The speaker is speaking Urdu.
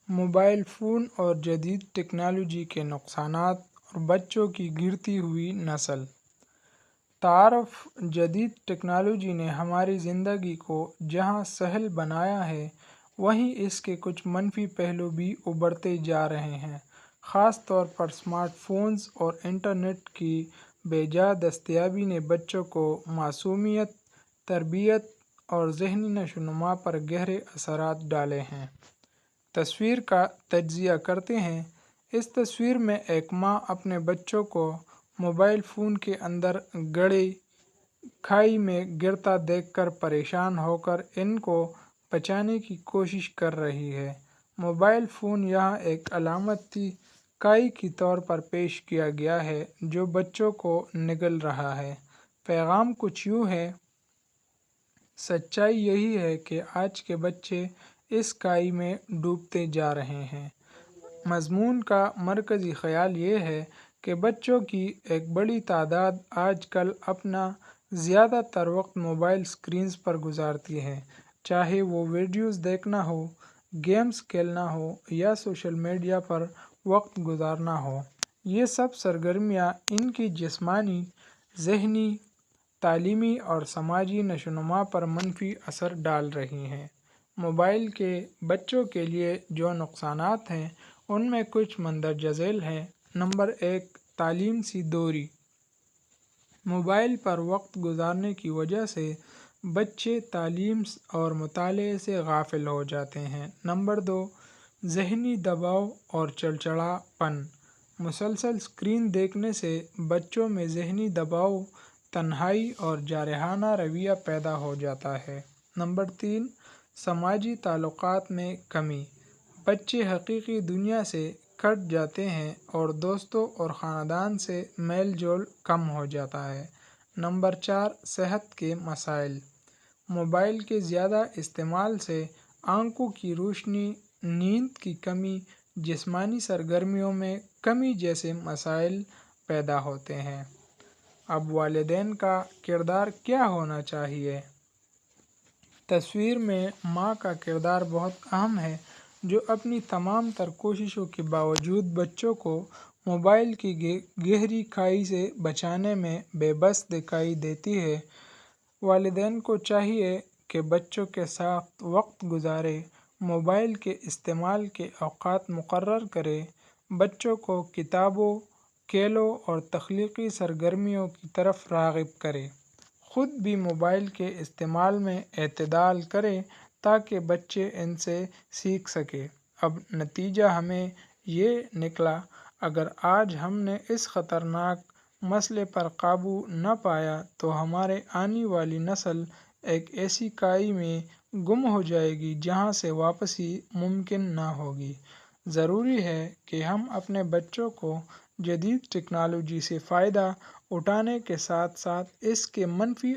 موبائل فون اور جدید ٹیکنالوجی کے نقصانات اور بچوں کی گرتی ہوئی نسل۔ تعارف، جدید ٹیکنالوجی نے ہماری زندگی کو جہاں سہل بنایا ہے، وہیں اس کے کچھ منفی پہلو بھی ابھرتے جا رہے ہیں۔ خاص طور پر اسمارٹ فونز اور انٹرنیٹ کی بے جا دستیابی نے بچوں کو معصومیت، تربیت اور ذہنی نشوونما پر گہرے اثرات ڈالے ہیں۔ تصویر کا تجزیہ کرتے ہیں۔ اس تصویر میں ایک ماں اپنے بچوں کو موبائل فون کے اندر گڑے کھائی میں گرتا دیکھ کر پریشان ہو کر ان کو بچانے کی کوشش کر رہی ہے۔ موبائل فون یہاں ایک علامتی کائی کے طور پر پیش کیا گیا ہے جو بچوں کو نگل رہا ہے۔ پیغام کچھ یوں ہے: سچائی یہی ہے کہ آج کے بچے اس کائی میں ڈوبتے جا رہے ہیں۔ مضمون کا مرکزی خیال یہ ہے کہ بچوں کی ایک بڑی تعداد آج کل اپنا زیادہ تر وقت موبائل اسکرینز پر گزارتی ہے، چاہے وہ ویڈیوز دیکھنا ہو، گیمز کھیلنا ہو یا سوشل میڈیا پر وقت گزارنا ہو۔ یہ سب سرگرمیاں ان کی جسمانی، ذہنی، تعلیمی اور سماجی نشوونما پر منفی اثر ڈال رہی ہیں۔ موبائل کے بچوں کے لیے جو نقصانات ہیں ان میں کچھ مندرجہ ذیل ہیں۔ نمبر 1، تعلیم سے دوری۔ موبائل پر وقت گزارنے کی وجہ سے بچے تعلیم اور مطالعے سے غافل ہو جاتے ہیں۔ نمبر 2، ذہنی دباؤ اور چڑچڑا پن۔ مسلسل اسکرین دیکھنے سے بچوں میں ذہنی دباؤ، تنہائی اور جارحانہ رویہ پیدا ہو جاتا ہے۔ نمبر 3، سماجی تعلقات میں کمی۔ بچے حقیقی دنیا سے کٹ جاتے ہیں اور دوستوں اور خاندان سے میل جول کم ہو جاتا ہے۔ نمبر 4، صحت کے مسائل۔ موبائل کے زیادہ استعمال سے آنکھوں کی روشنی، نیند کی کمی، جسمانی سرگرمیوں میں کمی جیسے مسائل پیدا ہوتے ہیں۔ اب والدین کا کردار کیا ہونا چاہیے؟ تصویر میں ماں کا کردار بہت اہم ہے، جو اپنی تمام تر کوششوں کے باوجود بچوں کو موبائل کی گہری کھائی سے بچانے میں بے بس دکھائی دیتی ہے۔ والدین کو چاہیے کہ بچوں کے ساتھ وقت گزارے، موبائل کے استعمال کے اوقات مقرر کرے، بچوں کو کتابوں، کھیلوں اور تخلیقی سرگرمیوں کی طرف راغب کرے، خود بھی موبائل کے استعمال میں اعتدال کرے تاکہ بچے ان سے سیکھ سکیں۔ اب نتیجہ ہمیں یہ نکلا: اگر آج ہم نے اس خطرناک مسئلے پر قابو نہ پایا تو ہمارے آنے والی نسل ایک ایسی کائی میں گم ہو جائے گی جہاں سے واپسی ممکن نہ ہوگی۔ ضروری ہے کہ ہم اپنے بچوں کو جدید ٹیکنالوجی سے فائدہ اٹھانے کے ساتھ ساتھ اس کے منفی